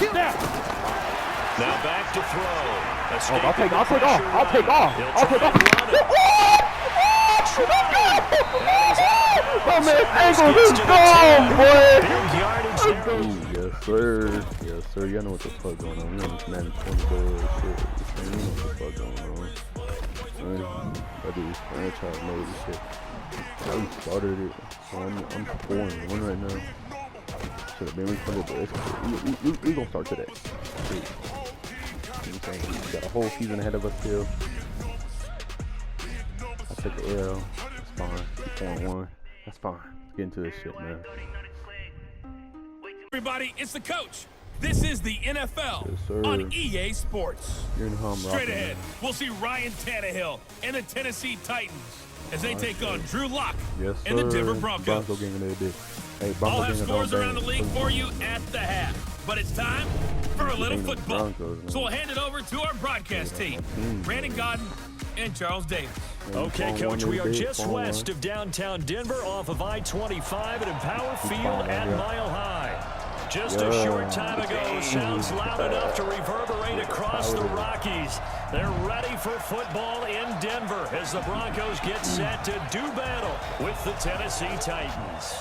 Now back to throw. I'll take off. Oh, man, Angles is gone, boy. Yes, sir. Yes, sir. Y'all know what the fuck going on. We on this Madden 20 shit. You know what the fuck going on. I do this franchise mode and shit. I started it, so I'm 4-1 right now. Should have been recorded, but we gonna start today. We got a whole season ahead of us still. I took the L. That's fine. 4-1. That's fine. Let's get into this shit, man. Everybody, it's the coach. This is the NFL on EA Sports. Straight ahead, we'll see Ryan Tannehill and the Tennessee Titans as they take on Drew Lock and the Denver Broncos. I'll have scores around the league for you at the half, but it's time for a little football. So we'll hand it over to our broadcast team, Brandon Godden and Charles Davis. Okay, Coach, we are just west of downtown Denver off of I-25 at Empower Field at Mile High. Just a short time ago, sounds loud enough to reverberate across the Rockies. They're ready for football in Denver as the Broncos get set to do battle with the Tennessee Titans.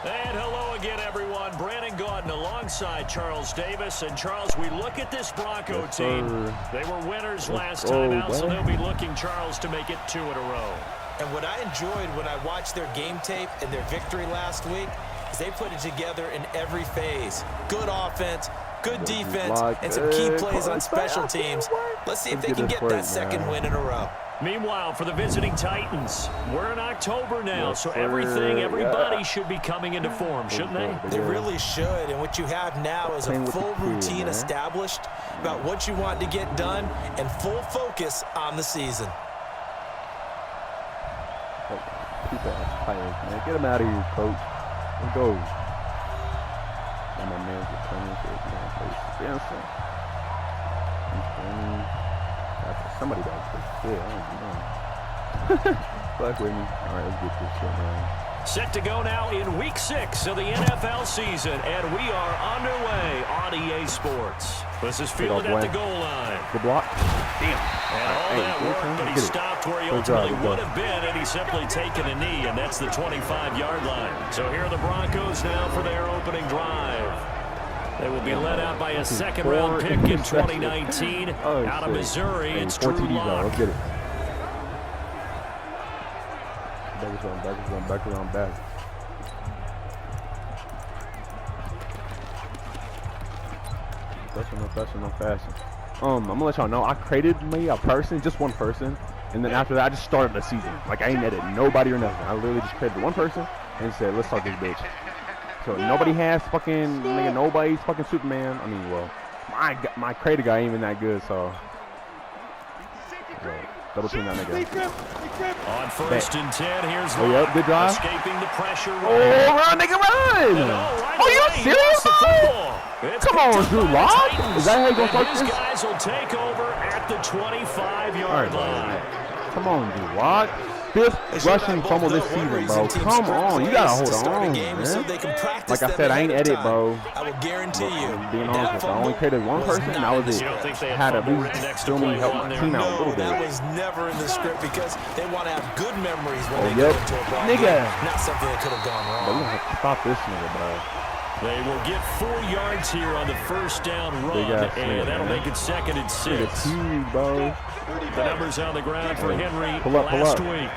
And hello again, everyone. Brandon Gaudin alongside Charles Davis. And Charles, we look at this Bronco team. They were winners last time out, so they'll be looking, Charles, to make it 2 in a row. And what I enjoyed when I watched their game tape and their victory last week is they put it together in every phase. Good offense, good defense, and some key plays on special teams. Let's see if they can get that second win in a row. Meanwhile, for the visiting Titans, we're in October now, so everybody should be coming into form, shouldn't they? They really should, and what you have now is a full routine established about what you want to get done and full focus on the season. Keep that tired, man. Get him out of here, coach. Let's go. And my man's returning to his man face. Somebody got this shit. I don't know. Fuck with me. All right, let's get this shit, man. Set to go now in Week 6 of the NFL season, and we are underway on EA Sports. This is fielded at the goal line. Good block. Damn. And all that work, but he stopped where he ultimately would have been had he simply taken a knee, and that's the 25-yard line. So here are the Broncos now for their opening drive. They will be led out by a second-round pick in 2019. Out of Missouri, it's Drew Lock. Let's get it. Back around. Fashion. I'm gonna let y'all know I created me a person, just one person, and then after that I just started the season. Like I ain't edited nobody or nothing. I literally just created one person and said, let's start this bitch. So nobody has fucking nigga, nobody's fucking Superman. I mean, well, my creator guy ain't even that good, so double team that nigga. On 1st and 10, here's good drive. Escaping the pressure. Run, nigga, run! Are you serious? Come on, Drew Lock. Is that how you gonna start this? These guys will take over at the 25-yard line. Come on, Drew Lock. 5th rushing fumble this season, bro. Come on, you gotta hold on, man. Like I said, I ain't edit, bro. I will guarantee you. Being honest with you, I only created one person, and that was it. Had at least still me help my team out a little bit. That was never in the script because they want to have good memories when they go into a ball game. Not something that could have gone wrong. But we gonna have to stop this nigga, bro. They will get 4 yards here on the first down run, and that'll make it 2nd and 6. Bro. The numbers on the ground for Henry last week.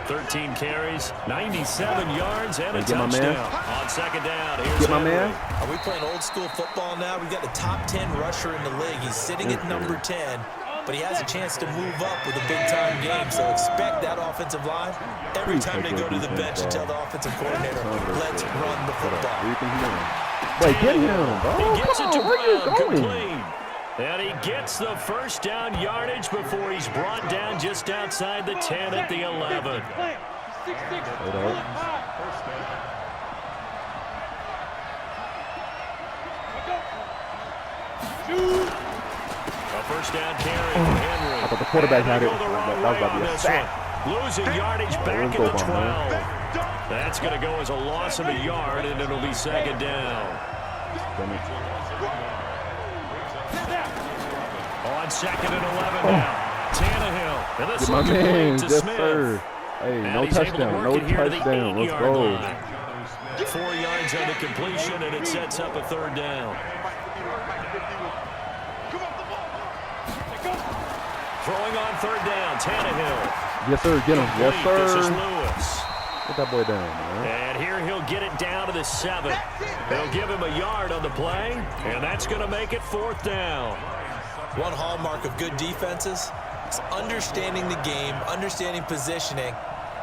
13 carries, 97 yards, and a touchdown. On 2nd down, here's Henry. Are we playing old school football now? We've got the top 10 rusher in the league. He's sitting at number 10. But he has a chance to move up with a big-time game, so expect that offensive line. Every time they go to the bench and tell the offensive coordinator, let's run the football. Wait, get him, bro. He gets it to Brown, complete. And he gets the first down yardage before he's brought down just outside the 10 at the 11. A first down carry for Henry. I thought the quarterback had it. That was about to be a sack. Losing yardage back at the 12. That's going to go as a loss of a yard, and it'll be 2nd down. On 2nd and 11 now. Tannehill. And this my one man. complete to Yes, Smith. sir. Hey, And no he's able to touchdown. work No it here to the touchdown. Let's 8-yard go. line. 4 yards on the completion, and it sets up a 3rd down. Throwing on 3rd down, Tannehill. Yes, sir. Get him. Yes, This is sir. Lewis. Get that boy down, man. And here he'll get it down to the 7. They'll give him a yard on the play, and that's going to make it 4th down. One hallmark of good defenses is understanding the game, understanding positioning,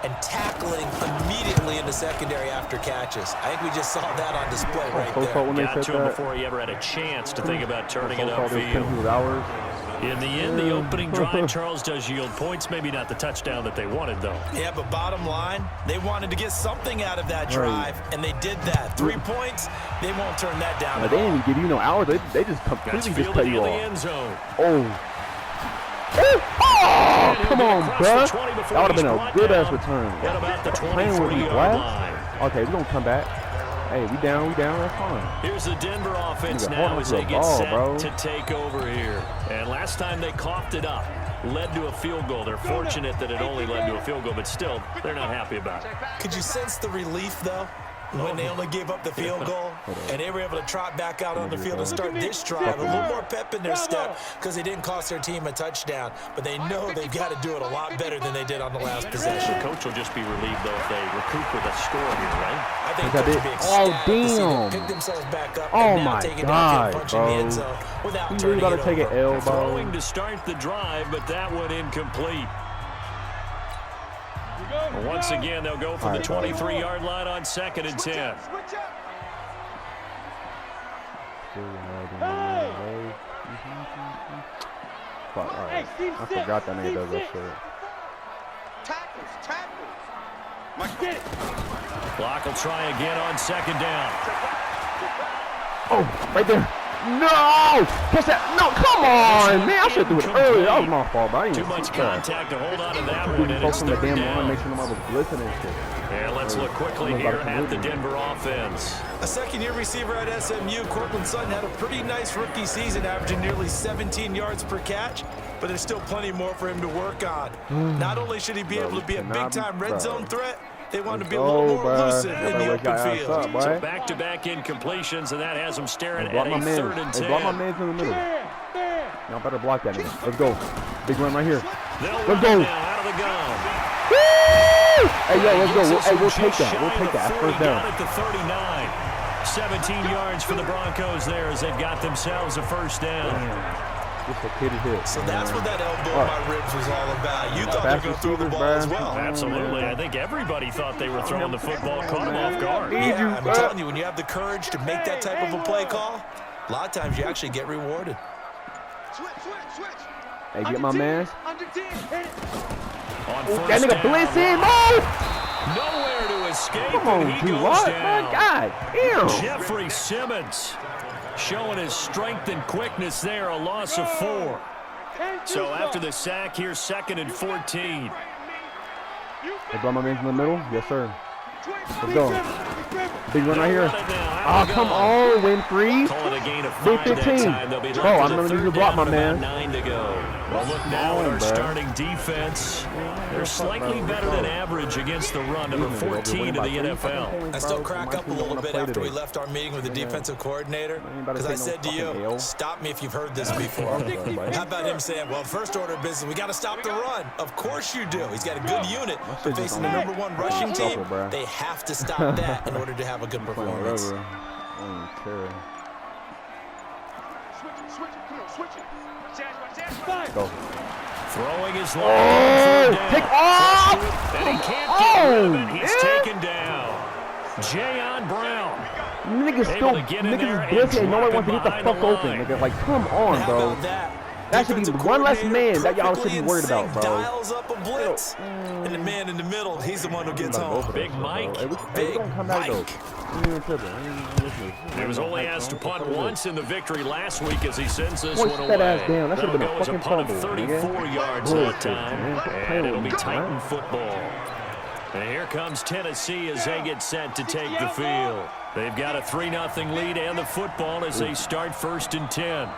and tackling immediately in the secondary after catches. I think we just saw that on display right there. Got to him before he ever had a chance to think about turning it upfield. In the end, the opening drive, Charles, does yield points. Maybe not the touchdown that they wanted, though. Yeah, but bottom line, they wanted to get something out of that drive, and they did that. 3 points, they won't turn that down. They didn't even give you no hours. They just completely just cut you off. End zone. Oh, come on, bro. That would have been a good-ass return. At about the Playing with me, line. Okay, we're going to come back. Hey, we down, that's fine. Here's the Denver offense now as they get set to take over here. And last time they coughed it up, led to a field goal. They're fortunate that it only led to a field goal, but still, they're not happy about it. Could you sense the relief, though, when they only gave up the field goal and they were able to trot back out on the field and start this drive? A little more pep in their step because they didn't cost their team a touchdown, but they know they've got to do it a lot better than they did on the last possession. The coach will just be relieved, though, if they recoup with a score here, right? I think coach will be ecstatic to see them pick themselves back up and now take it down and punch in the end zone without turning it over. Take an L, Throwing to start the drive, but that one incomplete. Once again, they'll go for the 23-yard line on 2nd and 10. I forgot that nigga does that shit. Block will try again on 2nd down. Oh, right there. No! Catch that. No, come on, man. I should do it early. That was my fault, but I didn't Too much contact to hold on to that one, and it's 3rd down. Make sure nobody was blitzing and shit. And let's look quickly here at the Denver offense. A second-year receiver at SMU, Cortland Sutton, had a pretty nice rookie season, averaging nearly 17 yards per catch, but there's still plenty more for him to work on. Not only should he be able to be a big-time red zone threat, they want to be a little more elusive in the open field. So back-to-back incompletions, and that has him staring at a 3rd and 10. Block my man in the middle. Y'all better block that nigga. Let's go. Big run right here. Let's go. Out of the gun. Woo! Hey, yo, let's go. Hey, we'll take that. We'll take that. First down. Got it to 39. 17 yards for the Broncos there as they've got themselves a 1st down. Just a pity hit. So that's what that elbow in my ribs was all about. You thought they were going to throw the ball as well. Absolutely. I think everybody thought they were throwing the football, caught them off guard. Yeah, I'm telling you, when you have the courage to make that type of a play call, a lot of times you actually get rewarded. Hey, get my man. That nigga blitzing, move! Nowhere to escape. Come on, he goes what? down. My God, damn. Jeffrey Simmons showing his strength and quickness there, a loss of 4. So after the sack, here's 2nd and 14. They brought my man in the middle? Yes, sir. Let's go. Big run right here. Oh, come on, Winfrey. Call it a gain of 5 5 that time. They'll be Bro, I'm going to need to block my man. 9 to go. Well, look now at our starting defense. They're slightly better than average against the run, number 14 in the NFL. I still crack up a little bit after we left our meeting with the defensive coordinator, because I said to you, stop me if you've heard this before. How about him saying, well, first order of business, we got to stop the run. Of course you do. He's got a good unit, but facing the #1 rushing team, they have to stop that in order to have a good performance. Go. Throwing his line. Take off! And he can't get rid of it. He's taken down. Jayon Brown. Niggas still, niggas is blitzing. Nobody wants to get the fuck open, nigga. Like, come on, bro. That should be one less man that y'all should be worried about, bro. Dials up a blitz, and the man in the middle, he's the one who gets home. Big Mike. Big Mike. He was only asked to punt once in the victory last week as he sends this one away. That down. That should have been a go as a fucking punt fumble, of 34 yards that time, and it'll be Titan football. And here comes Tennessee as they get set to take the field. They've got a 3-0 lead and the football as they start 1st and 10.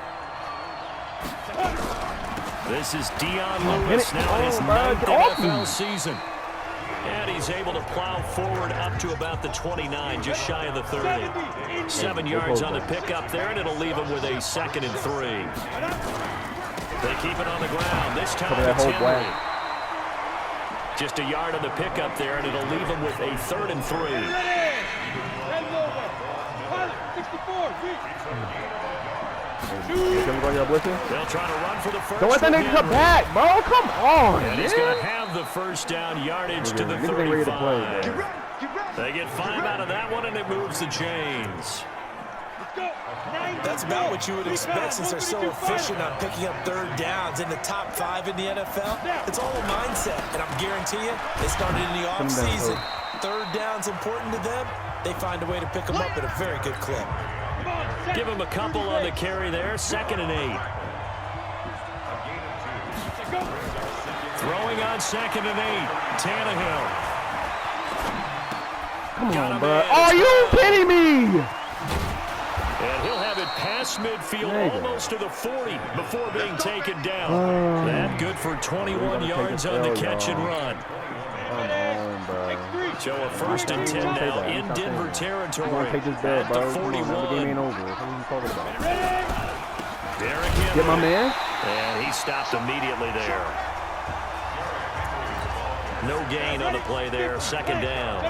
This is Dion Lewis now in his 9th NFL season. And he's able to plow forward up to about the 29, just shy of the 30. 7 yards on the pickup there, and it'll leave him with a 2nd and 3. They keep it on the ground. This time it's Henry. Just a yard on the pickup there, and it'll leave him with a 3rd and 3. They'll try to run for the first. Don't let that nigga come back, bro. Come on, and he's going to have the first down yardage to the 35. They get 5 out of that one, and it moves the chains. That's about what you would expect since they're so efficient on picking up 3rd downs in the top 5 in the NFL. It's all a mindset, and I guarantee you, they started in the offseason. 3rd down's important to them. They find a way to pick them up at a very good clip. Give him a couple on the carry there. 2nd and 8. Throwing on 2nd and 8. Tannehill. Come on, bro. Are you kidding me? And he'll have it past midfield almost to the 40 before being taken down. That good for 21 yards on the catch and run. Come on, bro. So a 1st and 10 now in Denver territory at the 41. The game ain't over. What are you talking about? Derrick Henry. Get my man. And he stopped immediately there. No gain on the play there. 2nd down.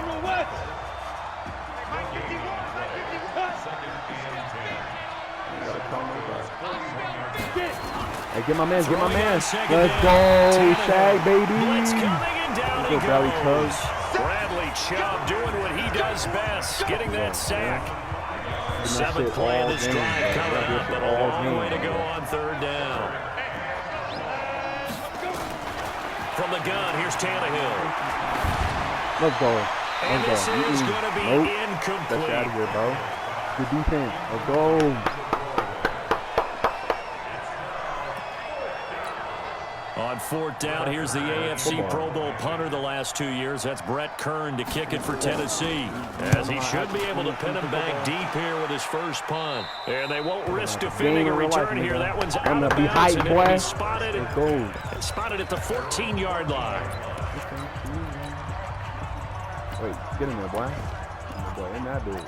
Hey, get my man, get my man. Let's go, Shaq, baby. Blitz coming and down he goes. Bradley Chubb doing what he does best, getting that sack. 7th play of this drive coming up, but a long way to go on 3rd down. From the gun, here's Tannehill. Let's go. And this is going to be incomplete. That's out of here, bro. Good defense. Let's go. On 4th down, here's the AFC Pro Bowl punter the last 2 years. That's Brett Kern to kick it for Tennessee. As he should be able to pin him back deep here with his first punt. And they won't risk defending a return here. That one's out of bounds, and it'll be spotted at the 14-yard line. Wait, get in there, boy. Boy, in that dude.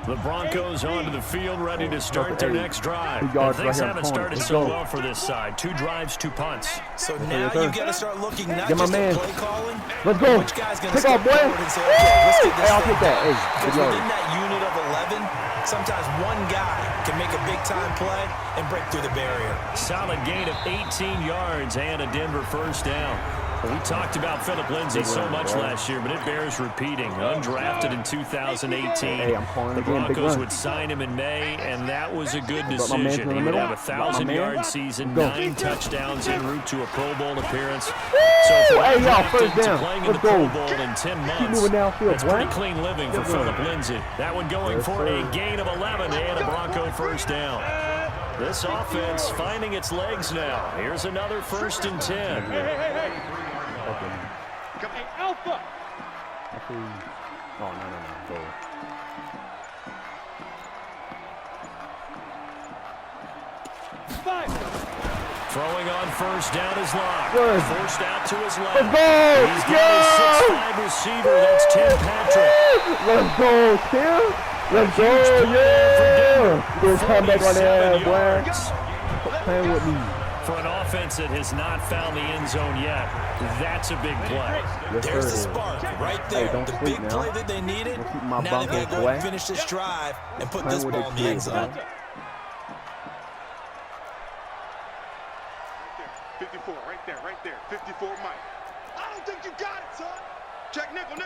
The Broncos onto the field, ready to start their next drive. And things haven't started so well for this side. 2 drives, 2 punts. So now you got to start looking not just at play calling. Let's go. Which guy's going to step forward and say, okay, let's get this I'll take that. Hey, because within that unit of 11, sometimes one guy can make a big-time play and break through the barrier. Solid gain of 18 yards and a Denver 1st down. We talked about Phillip Lindsay so much last year, but it bears repeating. Undrafted in 2018. The Broncos would sign him in May, and that was a good decision. He would have a 1,000-yard season, 9 touchdowns en route to a Pro Bowl appearance. So for undrafted to playing in the Pro Bowl in 10 months, that's pretty clean living for Phillip Lindsay. That one going for a gain of 11 and a Bronco 1st down. This offense finding its legs now. Here's another 1st and 10. Hey, Alpha! Oh, no. Go. Throwing on 1st down is Locke. Good. Forced out to his left. Let's go! He's got a 6'5" receiver. That's Tim Patrick. Let's go, Tim! Let's go, yeah! Good comeback on there, boy. Playing with me. For an offense that has not found the end zone yet, that's a big play. Yes, There's the spark right there. Hey, the big play that they needed. Now they got to go and finish this drive and put this ball in the end zone. 54, right there. 54, Mike. I don't think you got it, son. Check nickel.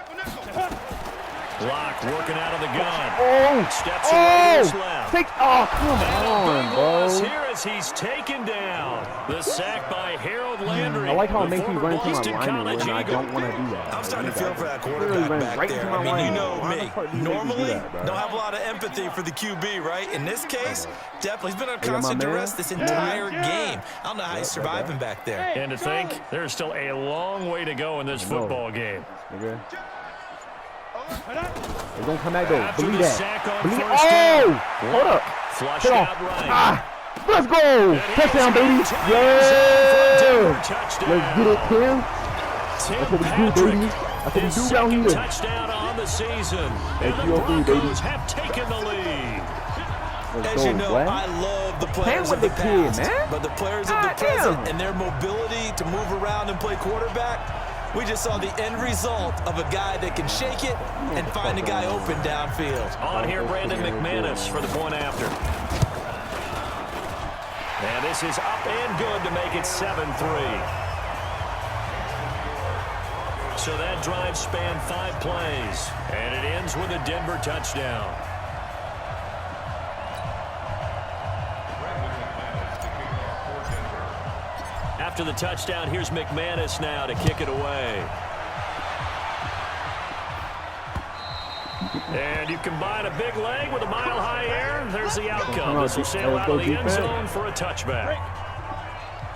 Locke working out of the gun. Steps away to his left. take. Oh, come on, bro. Here as he's taken down. The sack by Harold Landry. I like how it makes me run into my lineman when I don't want to do that. I'm starting to feel for that quarterback back there. I mean, you know me. Normally, don't have a lot of empathy for the QB, right? In this case, definitely. He's been under constant duress this entire game. I don't know how he's surviving back there. And to think, there's still a long way to go in this football game. Okay. They're going to come back, though. Believe that. Believe. Oh! Hold up. Flushed out right. Let's go! Touchdown, baby! Yeah! Let's get it, Tim. That's what we do, baby. That's what we do down here. Touchdown on the season. And the Broncos have taken the lead. As you know, I love the players of the past, but the players of the present and their mobility to move around and play quarterback, we just saw the end result of a guy that can shake it and find a guy open downfield. On here, Brandon McManus for the point after. And this is up and good to make it 7-3. So that drive spanned 5 plays, and it ends with a Denver touchdown. After the touchdown, here's McManus now to kick it away. And you combine a big leg with a mile-high air, there's the outcome. This will sail out of the end zone for a touchback.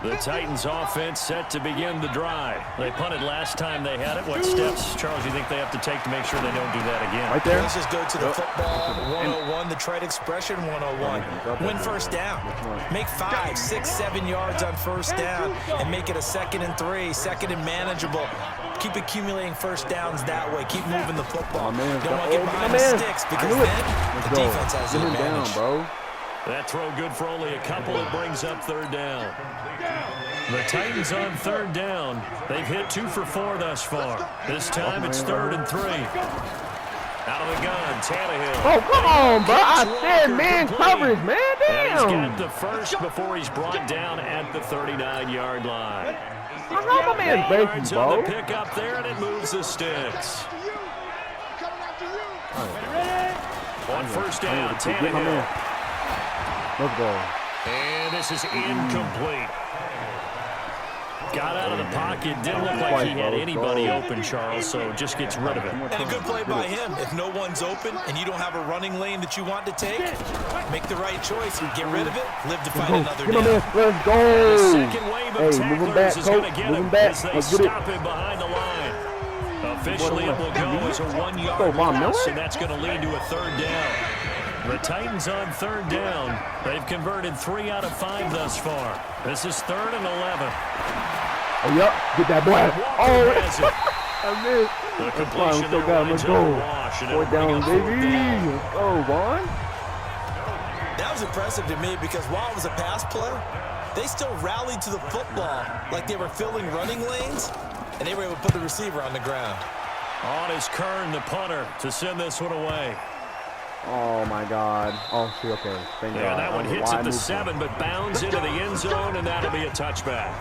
The Titans offense set to begin the drive. They punted last time they had it. What steps, Charles, you think they have to take to make sure they don't do that again? Right there. Let's just go to the football 101, the trade expression 101. Win first down. Make 5, 6, 7 yards on first down and make it a 2nd and 3, 2nd and manageable. Keep accumulating first downs that way. Keep moving the football. Don't want to get behind the sticks because then the defense has the advantage. Bro. That throw good for only a couple. It brings up 3rd down. The Titans on 3rd down. They've hit 2 for 4 thus far. This time it's 3rd and 3. Out of the gun, Tannehill. Oh, come on, bro. I said man coverage, man. Damn. And he's got the first before he's brought down at the 39-yard line. I know my man's breaking, bro. On the pick up there, and it moves the sticks. On first down, Tannehill. Let's go. And this is incomplete. Got out of the pocket. Didn't look like he had anybody open, Charles, so just gets rid of it. And a good play by him. If no one's open and you don't have a running lane that you want to take, make the right choice. Get rid of it. Live to fight another down. Let's go. The second wave of tacklers is going to get him as they stop him behind the line. Officially, it will go as a 1-yard loss, and that's going to lead to a 3rd down. The Titans on 3rd down. They've converted 3 out of 5 thus far. This is 3rd and 11. Oh, yep. Get that boy. Oh, I missed. The completion there Let's go. 4th down, baby. Let's go, Vaughn. That was impressive to me because while it was a pass play, they still rallied to the football like they were filling running lanes, and they were able to put the receiver on the ground. On is Kern, the punter, to send this one away. Oh, my God. Oh, shit, okay. Thank God. That one hits at the 7, but bounds into the end zone, and that'll be a touchback.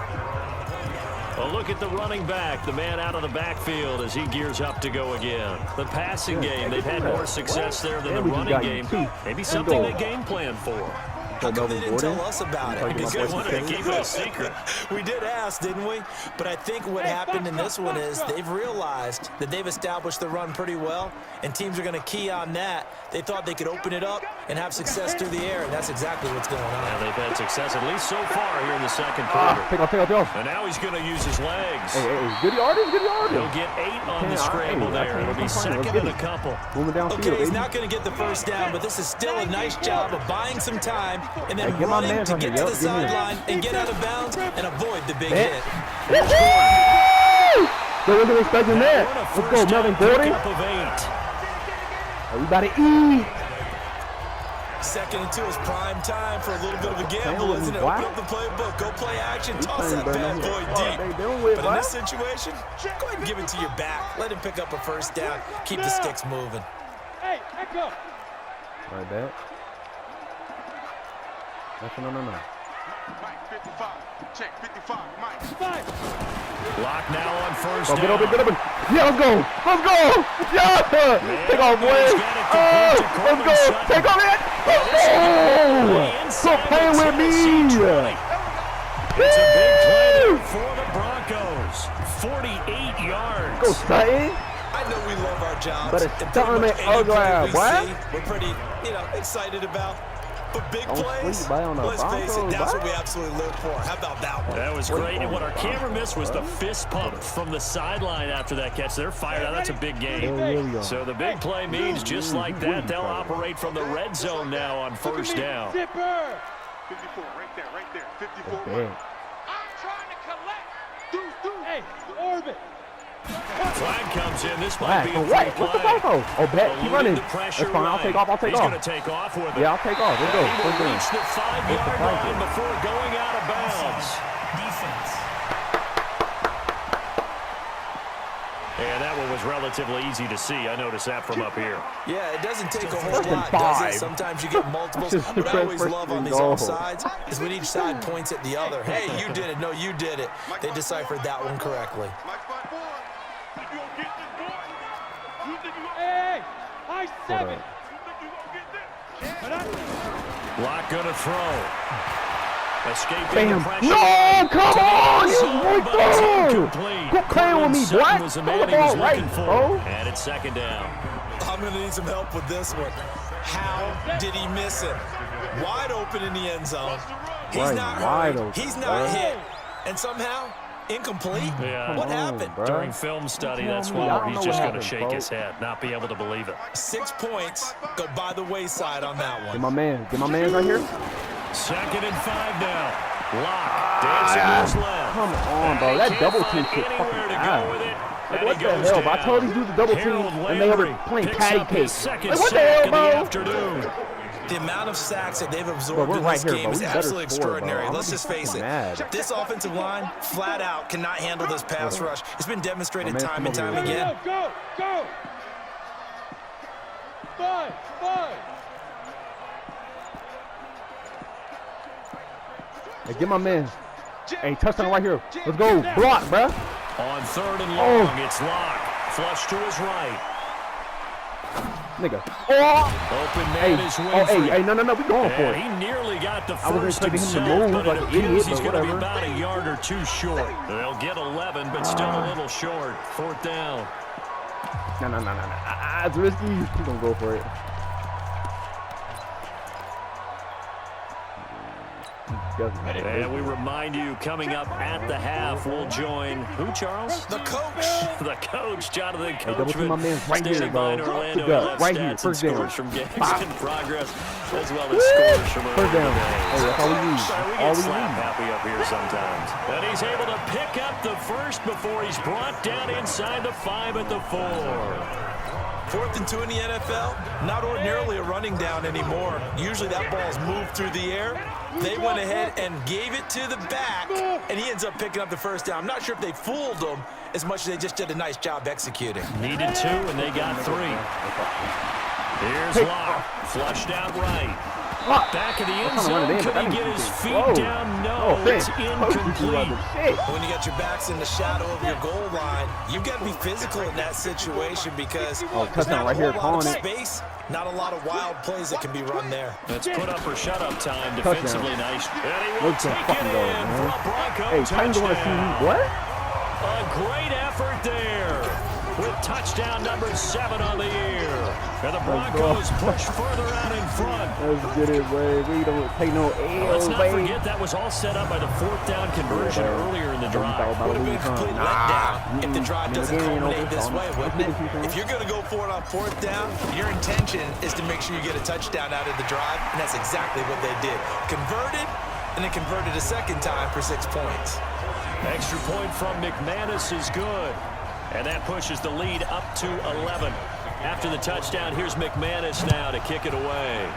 A look at the running back, the man out of the backfield as he gears up to go again. The passing game, they've had more success there than the running game. Maybe something they game plan for. How come they didn't tell us about it? Because they wanted to keep it a secret. We did ask, didn't we? But I think what happened in this one is they've realized that they've established the run pretty well, and teams are going to key on that. They thought they could open it up and have success through the air, and that's exactly what's going on. And they've had success, at least so far, here in the second quarter. Take off. And now he's going to use his legs. Good yardage. He'll get 8 on the scramble there. It'll be 2nd and a couple. Okay, he's not going to get the first down, but this is still a nice job of buying some time and then running to get to the sideline and get out of bounds and avoid the big hit. They wasn't expecting that. Let's go, Melvin Gordon. Are we about to eat? 2nd and 2 is prime time for a little bit of a gamble, isn't it? Open up the playbook, go play action, toss that bad boy deep. But in this situation, go ahead and give it to your back. Let him pick up a first down. Keep the sticks moving. Hey, back up. Right back. No. Mike, 55. Check, 55. Mike. Lock now on first down. Get open. Yeah, let's go. Yeah. Take off, boys. Let's go. Take off it. inside Quit playing the with Tennessee me. 20. It's a big play there for the Broncos. 48 yards. Go Sutton. I know we love our jobs. But it's and pretty something much that any ugly play ass, we what? see, we're pretty, excited about. But big Don't plays, sleep, boy, on the let's face it, Broncos, that's boy. what we absolutely live for. How about that one? That was great, and what our camera missed was the fist pump from the sideline after that catch. They're fired out. That's a big game. So the big play means just like that, they'll operate from the red zone now on first down. 54, right there. 54. Okay. I'm trying to collect. Hey, orbit. Flag comes in. This might Flag be for a what? free What's the play. flag for? Oh, bet. Keep running. Eluding the That's pressure fine. I'll take off. I'll take He's off. going to take off with it. Yeah, I'll take off. Let's go. He First will down. reach the 5-yard line before going out of bounds. Defense. And that one was relatively easy to see. I noticed that from up here. Yeah, it doesn't take a whole First and lot, does 5. it? Sometimes you get multiples. Just What I always first love on and these goal. offsides is when each side points at the other. Hey, you did it. No, you did it. They deciphered that one correctly. Mike spot boy. You gonna get this, boy? You think you gonna... Hey, I 7. You think you gonna get this? Lock going to throw. Escaping Bam. the pressure. No, come on. It's You right but it's there. incomplete. Quit playing with me, Sutton boy. was the Throw man the he was ball right, looking for. bro. And it's second down. I'm going to need some help with this one. How did he miss it? Wide open in the end zone. He's Right, not wide hurt. open, He's not bro. hit. And somehow, incomplete? Yeah. What Come on, happened? bro. During film study, that's Tell me, one I where don't he's know just what going to happened, shake bro. his head, not be able to believe it. 6 points go by the wayside on that Get one. my man. Get my man right here. Second and 5 now. Lock dancing to his left. Come on, bro. And That he double can't team find shit anywhere fucking to ass. go with it. Like, And what he the goes hell? But I down. told these dudes the double team, Harold and they over Landry playing picks patty up cake. his second Like, what the sack hell, in the bro? afternoon. The amount of sacks that they've Bro, absorbed we're in right this here, game bro. is We better absolutely score, bro. extraordinary. I'm Let's just face it. mad. This offensive line, flat out, cannot handle this pass rush. It's been demonstrated My man, time and come time over here. again. Go. 5. Hey, get my man. Hey, touchdown right here. Let's go. Block, bruh. On third and long, Oh. it's Lock. Flush to his right. Nigga. Oh! Open Hey, man is oh, Winfrey. hey, no, we going for And it. he nearly got the I was first expecting him to himself, move but like it an appears idiot, he's but going to be whatever. about a yard or two short. They'll get 11, but still a little short. Fourth down. No. It's risky. He's gonna go for it. And we remind you, coming up at the half, we'll join who, Charles? The coach. The coach, Jonathan double team my Coachman, man right here, standing bro. by in Orlando. Good. He'll have Right stats here, and first down. scores from games Bop. in progress, as well as scores from First down. earlier days. Hey, that's all we need. Sorry, we All get we slap need. happy up here sometimes. And he's able to pick up the first before he's brought down inside the 5 at the 4. 4th and 2 in the NFL, not ordinarily a running down anymore. Usually that ball's moved through the air. They went ahead and gave it to the back, and he ends up picking up the first down. I'm not sure if they fooled him as much as they just did a nice job executing. Needed 2, and they got 3. Here's Lock, flushed out right. Back of the end zone, could he get his feet down? No, it's incomplete. When you got your backs in the shadow of your goal line, you've got to be physical in that situation because there's touchdown not right a here, whole lot of calling it. space, not a lot of wild plays that can be run there. That's put up or shut up time. Defensively nice. And he will Let's go take it fucking go, in man. for a Bronco Hey, Titans want to see me. touchdown. What? A great effort there with touchdown number 7 on the year. And the Broncos push further out in front. Let's get it, boy. We don't take no Let's L, not baby. forget that was all set up by the 4th down conversion earlier in the drive. Would have been a complete letdown if the drive doesn't culminate this way, wouldn't it? If you're going to go for it on 4th down, your intention is to make sure you get a touchdown out of the drive, and that's exactly what they did. Converted, and then converted a second time for 6 points. Extra point from McManus is good. And that pushes the lead up to 11. After the touchdown, here's McManus now to kick it away.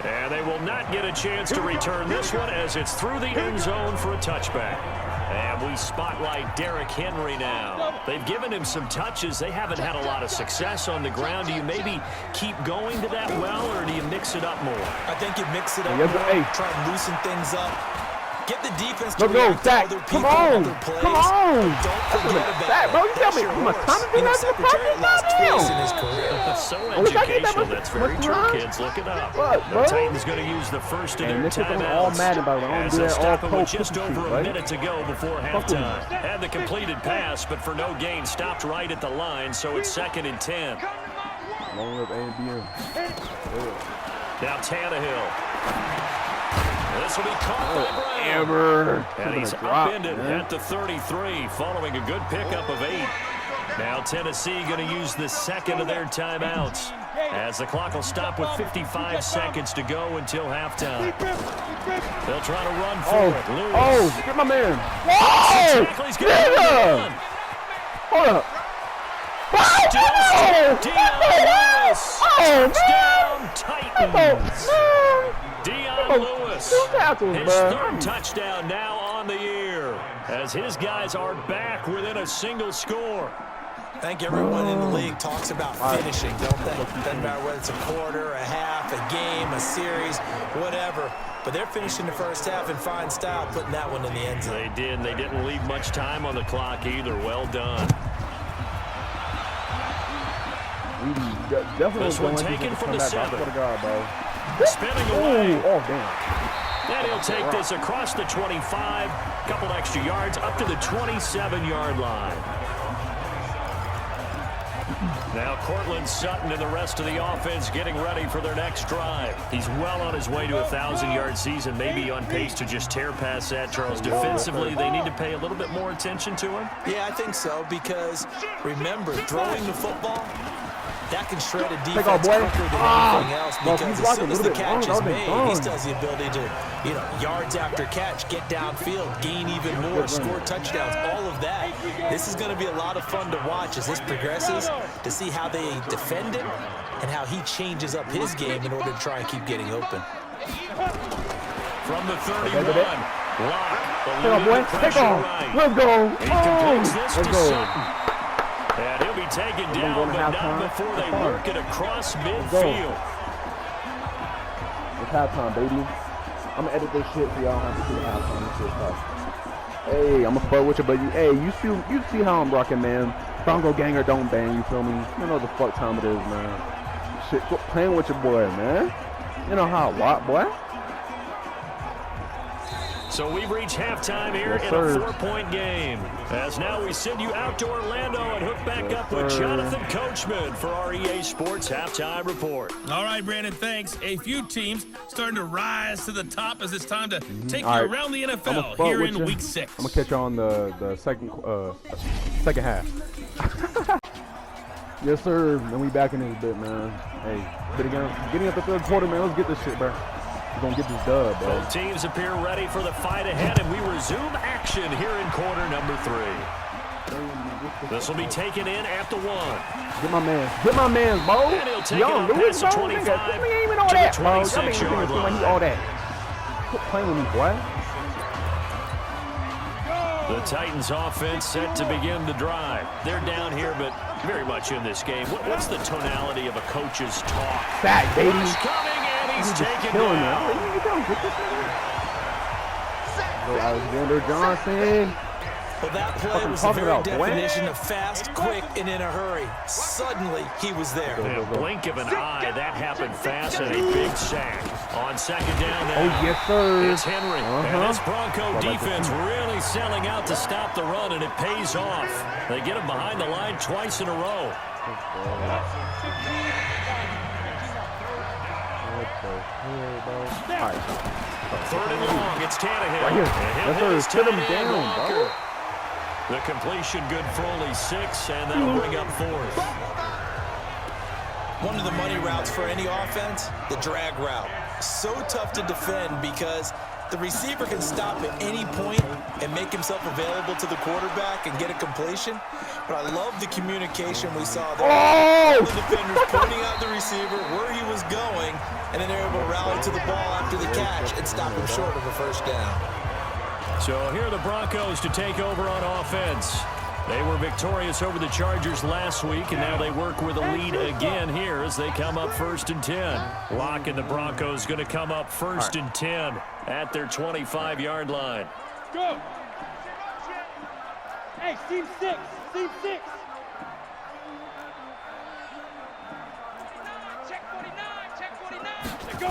And they will not get a chance to return this one as it's through the end zone for a touchback. And we spotlight Derrick Henry now. They've given him some touches. They haven't had a lot of success on the ground. Do you maybe keep going to that well, or do you mix it up more? I think you mix it up Yes, more, hey. try and loosen things up. Get the defense to Let's go, react to Zach. other Come people, on. other plays. Come on. Don't forget about Zach, bro, you tell me. Sure You must works. time to do that. Secretariat lost twice in his career. So wish I did that educational. much- That's very much true, time. kids. Look it up. What, The bro? Titans going to use the first of And their this is all timeouts. Madden, by the way. I don't As do they'll that all stop it pro with just cookie over shit, a right? minute to go before Fuck with halftime. Had the completed pass, but for no gain, stopped right at the line, so it's 2nd and 10. Long live A&B. Now Tannehill. This will be caught by Brown. Ever. And he's upended at the 33, following a good pickup of 8. Now Tennessee going to use the second of their timeouts, as the clock will stop with 55 seconds to go until halftime. They'll try to run for it. Lewis. Oh, get my man. Whoa! He's going to run. Hold up. Lewis. Touchdown, Titans. Dion Lewis. His third touchdown now on the year, as his guys are back within a single score. I think everyone in the league talks about finishing, don't they? Doesn't matter whether it's a quarter, a half, a game, a series, whatever. But they're finishing the first half in fine style, putting that one in the end zone. They did. They didn't leave much time on the clock either. Well done. This one taken from the 7. Spinning away. Oh, damn. And he'll take this across the 25. Couple extra yards up to the 27-yard line. Now Cortland Sutton and the rest of the offense getting ready for their next drive. He's well on his way to a 1,000-yard season, maybe on pace to just tear past that, Charles. Defensively, they need to pay a little bit more attention to him. Yeah, I think so, because remember, throwing the football, that can shred a defense quicker than anything else, because as soon as the catch is made, he still has the ability to, yards after catch, get downfield, gain even more, score touchdowns, all of that. This is going to be a lot of fun to watch as this progresses, to see how they defend it and how he changes up his game in order to try and keep getting open. From the 31, Locke. Take off. Right. Let's go. He completes this Let's to go. Sutton. And he'll be taken down, but not before they work it across midfield. It's halftime, baby. I'm going to edit this shit so y'all don't have to see the halftime. Hey, I'm going to fuck with you, but you see how I'm rocking, man. Bronco ganger don't bang, you feel me? You know the fuck time it is, man. Shit, quit playing with your boy, man. You know how I rock, boy. So we've reached halftime here in a 4-point game. As now we send you out to Orlando and hook back up with Jonathan Coachman for our EA Sports Halftime Report. All right, Brandon, thanks. A few teams starting to rise to the top as it's time to take you around the NFL here in Week 6. I'm going to catch you on the second half. Yes, sir. And we back in this bit, man. Hey, getting up the third quarter, man. Let's get this shit, bro. We're going to get this dub, bro. Both teams appear ready for the fight ahead, and we resume action here in quarter number 3. This will be taken in at the 1. Get my man, bro. And he'll take it up past the 25 to the 26-yard line. All that. Quit playing with me, boy. The Titans offense set to begin the drive. They're down here, but very much in this game. What's the tonality of a coach's talk? Back, baby. He's coming, and he's taken down. Alexander Johnson. Well, that play was the very definition of fast, quick, and in a hurry. Suddenly, he was there. In a blink of an eye, that happened fast, and a big sack. On second down now. Oh, yes, sir. It's Henry. And this Bronco defense really selling out to stop the run, and it pays off. They get him behind the line twice in a row. Third and long, it's Tannehill. Right here. And Yes, sir. Sit him down, Walker. bro. The completion good for only 6, and that'll bring up 4th. One of the money routes for any offense, the drag route. So tough to defend because the receiver can stop at any point and make himself available to the quarterback and get a completion. But I love the communication we saw there. Oh! The defenders pointing out the receiver where he was going, and then they're able to rally to the ball after the catch and stop him short of a first down. So here are the Broncos to take over on offense. They were victorious over the Chargers last week, and now they work with a lead again here as they come up 1st and 10. Locke and the Broncos going to come up 1st and 10 at their 25-yard line. Go. Hey, team 6. Team 6. Check 49. Check 49. Go.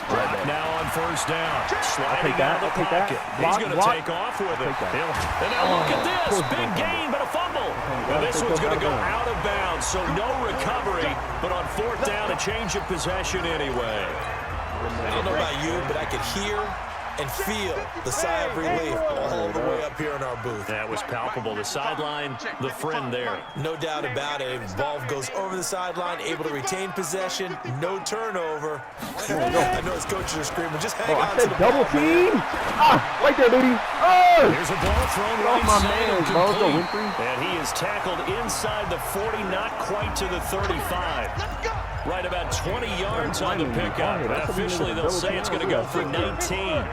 Right now on 1st down. Sliding out of the pocket. He's going to take off with it. And now look at this. Big gain, but a fumble. And this one's going to go out of bounds, so no recovery. But on 4th down, a change of possession anyway. I don't know about you, but I could hear and feel the sigh of relief all the way up here in our booth. That was palpable. The sideline, the friend there. No doubt about it. Ball goes over the sideline, able to retain possession, no turnover. I know his coaches are screaming, just hang on to the double ball, team. Ah, right there, baby. Oh! Here's a ball thrown right my side man, and complete. And he is tackled inside the 40, not quite to the 35. Right about 20 yards on the pickup. And officially, they'll say it's going to go for 19.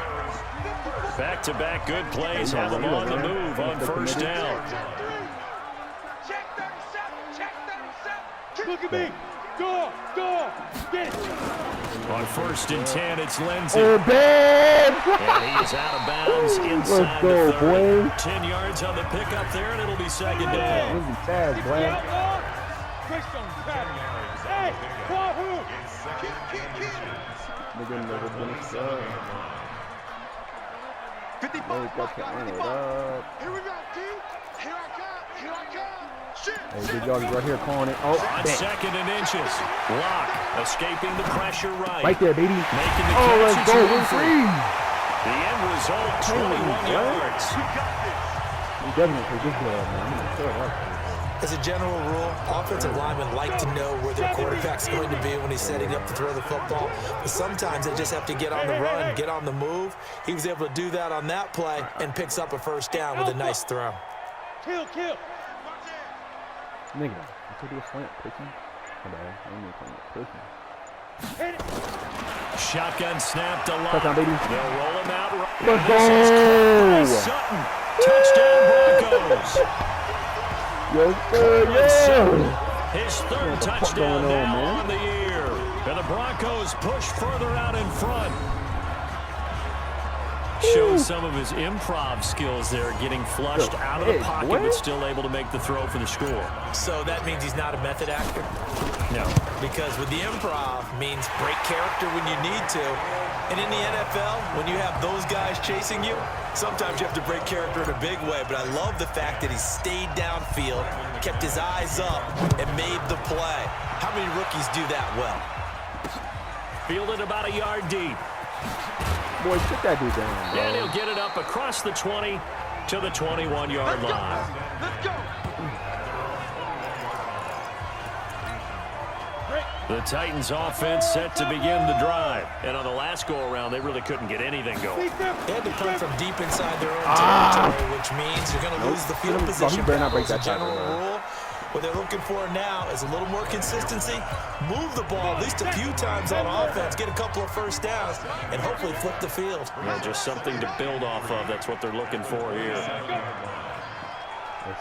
Back-to-back good plays have them on the move on 1st down. Check 37. Check 37. Look at me. Go. Get it. On 1st and 10, it's Lindsay. Oh, bad. And he is out of bounds inside the 30. 10 yards on the pickup there, and it'll be 2nd down. Hey, Wahoo! Here we go, team. Here I come. Shit. Hey, big dog is right here calling it. Oh, on 2nd and inches. Locke escaping the pressure right. Right there, baby. Making the catch. let's go. We're free. The end result, 21 yards. We definitely take this ball, man. I'm going to throw it up. As a general rule, offensive linemen like to know where their quarterback's going to be when he's setting up to throw the football. But sometimes they just have to get on the run, get on the move. He was able to do that on that play and picks up a 1st down with a nice throw. Kill. Nigga, I told you a slant picking. My bad. I don't need to picking. Shotgun snap to Locke. Touchdown, baby. They'll roll him out. Let's go! Sutton. Touchdown, Broncos. Yes, sir, His 3rd touchdown now on the year. And the Broncos push further out in front. Shows some of his improv skills there, getting flushed out of the pocket, but still able to make the throw for the score. So that means he's not a method actor? No. Because with the improv means break character when you need to. And in the NFL, when you have those guys chasing you, sometimes you have to break character in a big way. But I love the fact that he stayed downfield, kept his eyes up, and made the play. How many rookies do that well? Fielded about a yard deep. Boy, put that dude down, bro. And he'll get it up across the 20 to the 21-yard line. Let's go. The Titans offense set to begin the drive. And on the last go-around, they really couldn't get anything going. They had to punt from deep inside their own territory, which means you're going to lose the field position. As a general rule, what they're looking for now is a little more consistency. Move the ball at least a few times on offense, get a couple of 1st downs, and hopefully flip the field. Yeah, just something to build off of. That's what they're looking for here.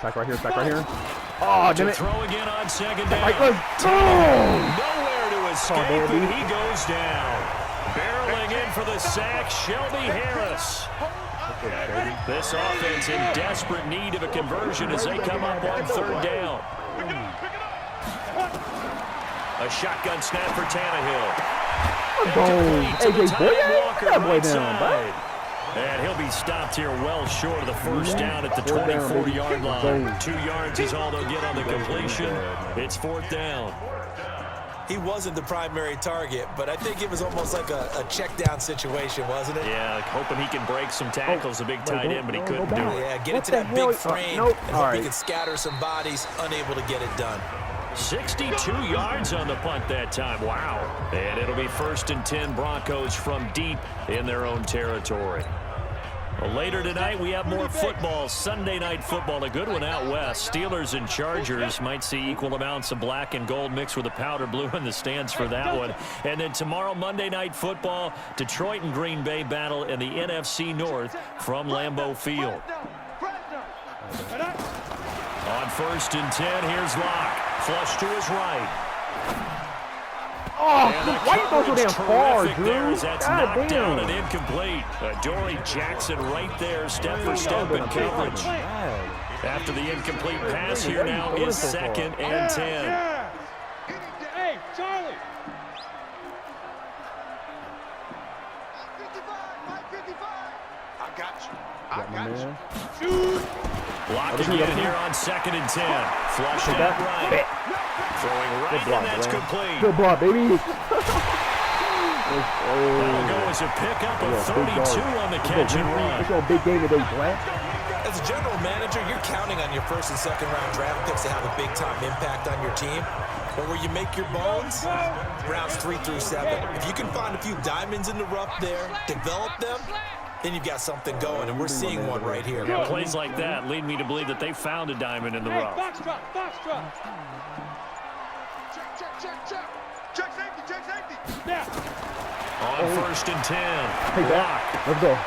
Sack right here. Oh, damn it. Throw again on 2nd down. Nowhere to escape, and he goes down. Barreling in for the sack, Shelby Harris. This offense in desperate need of a conversion as they come up on 3rd down. A shotgun snap for Tannehill. AJ Boyd, that boy down, bud. And he'll be stopped here well short of the 1st down at the 24-yard line. 2 yards is all they'll get on the completion. It's 4th down. He wasn't the primary target, but I think it was almost like a check down situation, wasn't it? Yeah, hoping he can break some tackles, a big tight end, but he couldn't do it. Yeah, get it to that big frame and hope he can scatter some bodies, unable to get it done. 62 yards on the punt that time. Wow. And it'll be 1st and 10 Broncos from deep in their own territory. Well, later tonight, we have more football. Sunday night football, a good one out west. Steelers and Chargers might see equal amounts of black and gold mixed with a powder blue in the stands for that one. And then tomorrow, Monday night football, Detroit and Green Bay battle in the NFC North from Lambeau Field. 1st and 10. Here's Locke. Flush to his right. Oh, why you go so damn far, There as dude? that's God knocked down damn. and incomplete. Dory Jackson right there, step for step in coverage. After the incomplete pass, here now is 2nd and 10. Yeah. Hey, Charlie. 55. I got you. I Got my got you. man. Shoot. Blocking in here on 2nd and 10. Flush it out right. Throwing right, block, and that's man. complete. Good block, baby. That'll go as a pickup of 32 on the catch and run. It's your big game today, Black. As a general manager, you're counting on your 1st and 2nd round draft picks to have a big-time impact on your team. But where you make your bones, rounds 3 through 7. If you can find a few diamonds in the rough there, develop them, then you've got something going, and we're seeing one right here. Yeah, plays like that lead me to believe that they found a diamond in the Hey, rough. box drop. Check safety. Now. On 1st and 10. Hey, back. Let's go.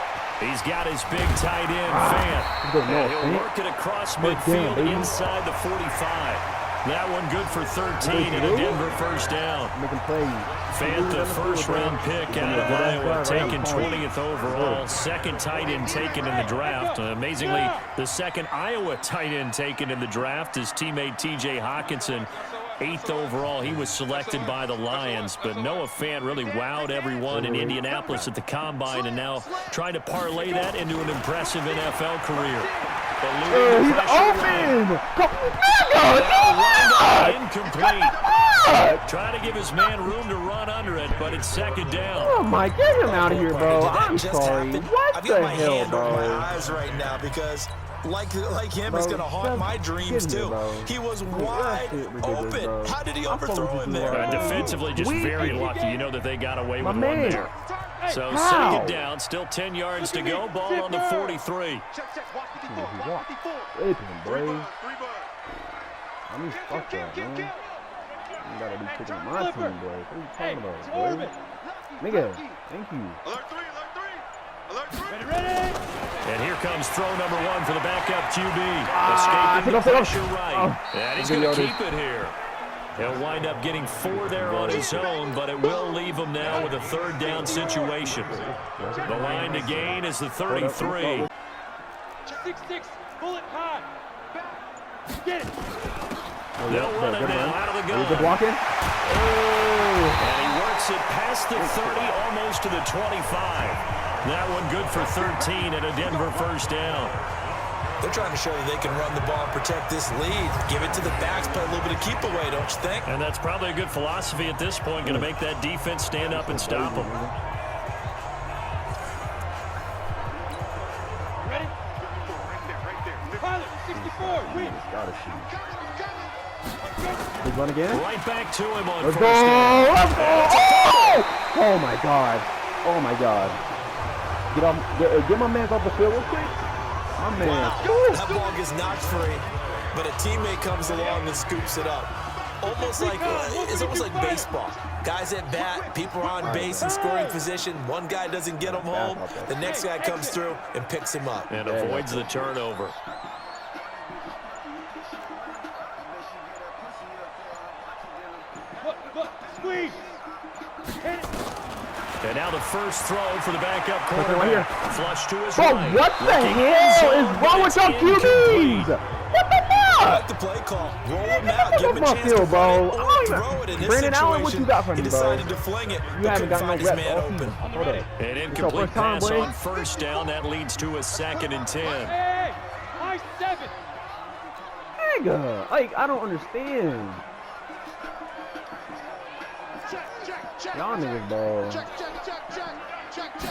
He's got his big tight end, Fant. Let's go, And Noah he'll Fant. work it across First down, midfield baby. inside the 45. That one good for 13 and a Denver 1st down. Making plays. Fant, the 1st-round pick out of Iowa, taken 20th overall. 2nd tight end taken in the draft. Amazingly, the 2nd Iowa tight end taken in the draft is teammate T.J. Hawkinson. 8th overall, he was selected by the Lions, but Noah Fant really wowed everyone in Indianapolis at the Combine and now trying to parlay that into an impressive NFL career. He's open! Incomplete. Trying to give his man room to run under it, but it's 2nd down. Oh my, get him out of here, bro. Did that I'm just sorry. happen? What I've the got my hell, hand over my bro? eyes right now because like him, Bro, it's going to haunt just my dreams give me, too. bro. He was Dude, wide that shit ridiculous, open. bro. How did he I'm overthrow supposed him to do there? that. Defensively, just very lucky. You know that they got away My with one man. there. So How? 2nd down, still 10 yards to go. Ball on the 43. Check. Watch 54. He Watch walked. 54. Open, boy. 3 bud. I mean, fuck that, man. You gotta be kicking my team, boy. What are you Hey, talking about, swerve boy? it. Nigga, thank you. Alert 3. Alert 3. Ready? And here comes throw number 1 for the backup QB. take Escaping off, the take off. pressure right. Oh. And he's Good going to yardage. keep it here. He'll wind up getting 4 there on his own, but it will leave him now with a 3rd down situation. The line to gain is the 33. 6-6. Bullet high. Get it. They'll run it now out of the gun. Good blocking. And he works it past the 30, almost to the 25. That one good for 13 and a Denver 1st down. They're trying to show you they can run the ball and protect this lead. Give it to the backs, play a little bit of keep away, don't you think? And that's probably a good philosophy at this point, going to make that defense stand up and stop them. Ready? Right there. Pilot, 64. Win. Gotta shoot. Big run again. Right back to him on Let's 1st go! down. Let's go! Oh my god. Oh my god. Get my man off the field real quick. My man. That ball gets knocked free, but a teammate comes along and scoops it up. It's almost like baseball. Guys at bat, people are on base in scoring position. One guy doesn't get him home. The next guy comes through and picks him up. And avoids the turnover. Look. Squeeze. Hit it. And now the first throw for the backup right quarterback. here. Flush to his Bro, right. what the Looking hell end zone, is wrong with your incomplete. QBs? What the I fuck? like the play call. Roll him out. Give him a Off my chance field, to bro. run it I or don't even- throw it. In this Brandon Allen, what you got for he me, bro? decided to fling it, You but haven't couldn't got no find his reps man all open. season. I know that. An It's your incomplete first time, pass boy. on 1st down. That leads to a 2nd and 10. Hey, high 7. Nigga, like, I don't understand. Check. Y'all niggas, bro. Check.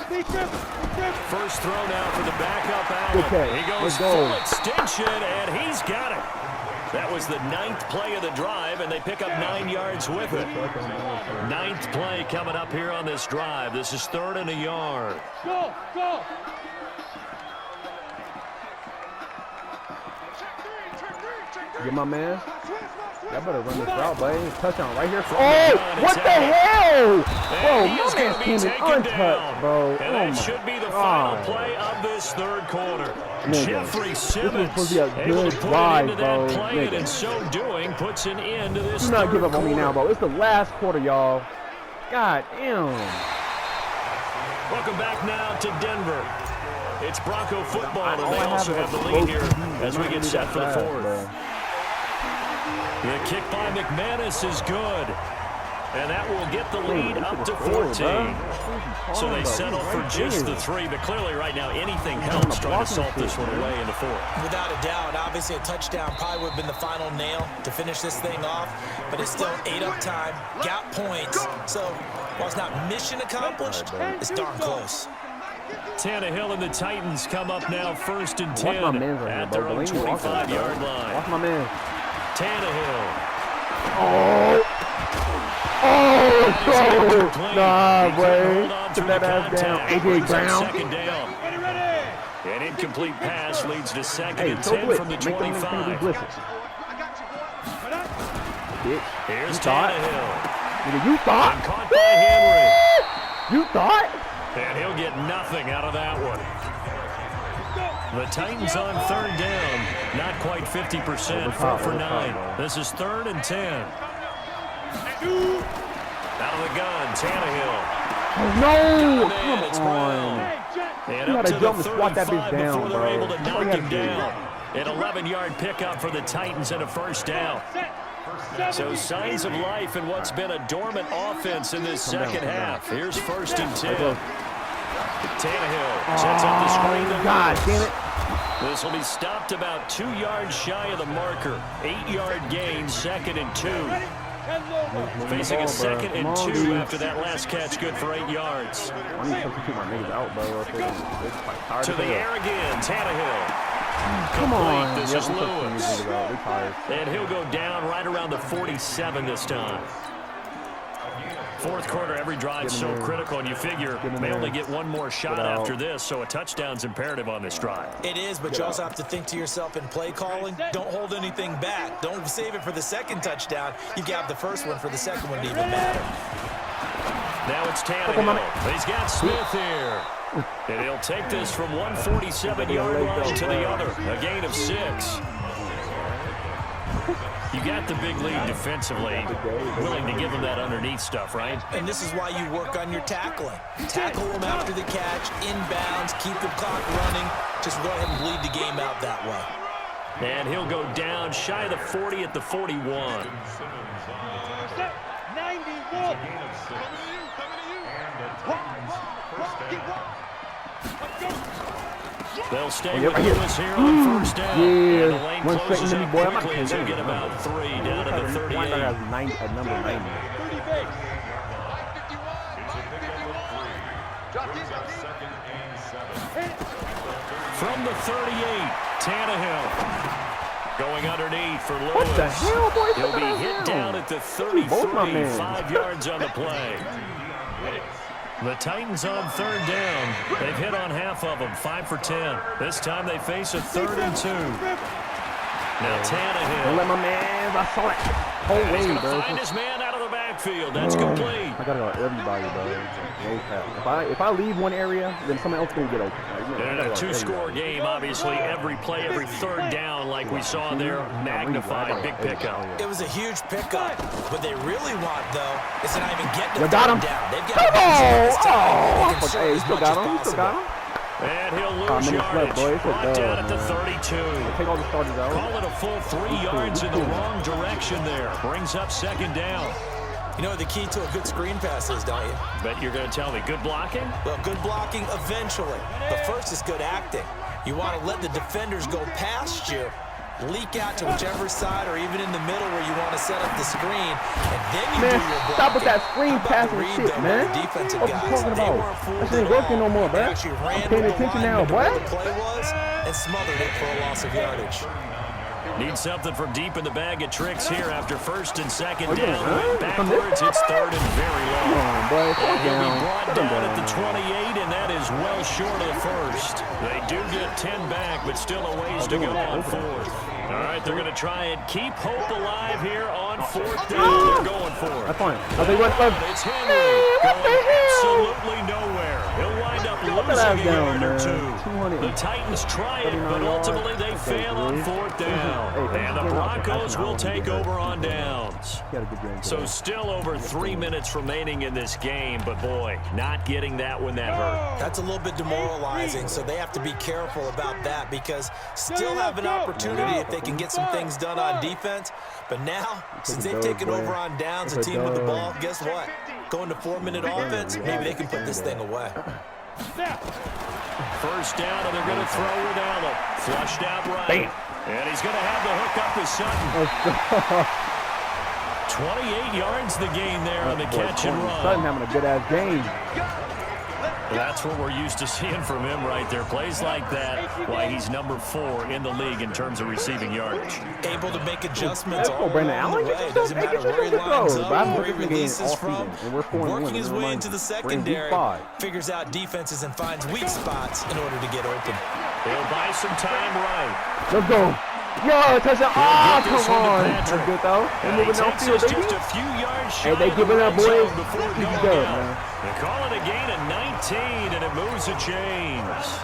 Big grip. First throw now for the backup Good Allen. catch. He goes Let's go. full extension, and he's got it. That was the 9th play of the drive, and they pick up 9 yards with it. 9th play coming up here on this drive. This is 3rd and a yard. Go. Get my man. Y'all better run this route, boy. Touchdown right here. From Oh, the gun, what it's the out. hell? Bro, And he is going to be taken untouched, down. bro. And that should be the final play of this third quarter. Jeffrey Simmons able to put it into that play, and in so doing, puts an end to this Do not give up on me now, bro. It's the last quarter, y'all. God damn. Welcome back now to Denver. It's Bronco football, and they also have the lead here as we get set for the fourth. The kick by McManus is good. And that will get the lead up to 14. So they settle for just the 3, but clearly right now anything helps trying to salt this one away into 4. Without a doubt, obviously a touchdown probably would have been the final nail to finish this thing off, but it's still ate up time, got points. So while it's not mission accomplished, it's darn close. Tannehill and the Titans come up now 1st and 10 at their own 25-yard line. Watch my man. Tannehill. Nah, boy. Put that ass down. A.J. Brown. Second down. An incomplete pass leads to 2nd and 10 from the 25. Here's Tannehill. You thought? And caught by Henry. You thought? And he'll get nothing out of that one. The Titans on 3rd down. Not quite 50%. 4 for 9. This is 3rd and 10. Out of the gun, Tannehill. No! Come on. And You up gotta to jump the and swat that 35 bitch down, before they're bro. able to That's all knock you him gotta do. down. An 11-yard pickup for the Titans and a first down. So signs of life in what's been a dormant offense in this second half. Here's 1st and 10. Tannehill sets up the screen. God damn it. This will be stopped about 2 yards shy of the marker. 8-yard gain, 2nd and 2. Facing a 2nd and 2 after that last catch, good for 8 yards. I need to substitute my niggas out, bro. To the air again, Tannehill. Come on. This is Lewis. They tired. And he'll go down right around the 47 this time. Fourth quarter, every drive so critical, and you figure they only get one more shot after this, so a touchdown's imperative on this drive. It is, but you also have to think to yourself in play calling, don't hold anything back. Don't save it for the second touchdown. You got the first one for the second one to even matter. Now it's Tannehill. He's got Smith here. And he'll take this from 147-yard line to the other. A gain of 6. You got the big lead defensively, willing to give them that underneath stuff, right? And this is why you work on your tackling. Tackle them after the catch, inbounds, keep the clock running. Just go ahead and bleed the game out that way. And he'll go down shy of the 40 at the 41. 91. They'll stay with Lewis here on 1st down. Yeah. And the lane 1 closes second, up boy. I'm not quickly as they kidding. get about 3 down to the 38. At number 90. From the 38, Tannehill. Going underneath for Lewis. What the hell, boy? He'll be hit down at the 33, 5 yards on the play. The Titans on 3rd down. They've hit on half of them, 5 for 10. This time they face a 3rd and 2. Now Tannehill. Don't let my man. I saw it. Whole He's way, going to bro. find his man out of the backfield. That's complete. I gotta go everybody, bro. No cap. If I leave one area, then someone else gonna get open. In a 2-score game, obviously, every play, every 3rd down, like we saw there, magnified, big pickup. It was a huge pickup. What they really want, though, is to not even get to got him. down. They've got to Hey, you still got him. You still got him. And he'll lose yardage. Brought down at the 32. Take all the starters out. Call it a full 3 yards in the wrong direction there. Brings up 2nd down. You know what the key to a good screen pass is, don't you? Bet you're going to tell me good blocking? Well, good blocking eventually. But first is good acting. You want to let the defenders go past you, leak out to whichever side or even in the middle where you want to set up the screen, and then you do your blocking. Stop with that screen passing shit, though, man. the defensive What you guys, talking they about? weren't fooled This ain't at working all. no more, They bro. actually I'm ran paying to the attention line now, to boy. where the play was and smothered it for a loss of yardage. Need something from deep in the bag of tricks here after 1st and 2nd Oh, down. yeah, Went backwards, it's 3rd and very Come low. on, boy. Slow And he'll be down. brought Slow down at down. the 28, and that is well short of the 1st. They do get 10 back, but still a ways to go on 4th. All right, they're going to try and keep hope alive here on 4th down. They're going for it. That's fine. They run. It's Henry going absolutely nowhere. He'll wind up losing a yard or two. The Titans try it, but ultimately they fail on 4th down. And the Broncos will take over on downs. So still over 3 minutes remaining in this game, but boy, not getting that when that hurt. That's a little bit demoralizing, so they have to be careful about that because still have an opportunity if they can get some things done on defense. But now, since they've taken over on downs, a team with the ball, guess what? Going to 4-minute offense, maybe they can put this thing away. First down, and they're going to throw with Allen. Flushed out right. Bam. And he's going to have the hook up with Sutton. 28 yards the gain there on the catch and run. Sutton having a good-ass game. That's what we're used to seeing from him right there. Plays like that, why he's number 4 in the league in terms of receiving yardage. Able to make adjustments all Brandon along the Allen, way. Doesn't matter where he lines up, where he releases from. Working his way into the secondary. Figures out defenses and finds weak spots in order to get open. He'll buy some time right. Let's go. Yo, touchdown. Oh, come on. That's good, though. They're moving downfield, baby. Just a few yards hey, they giving up, boys. He's good, man. They call it a gain of 19, and it moves the chains.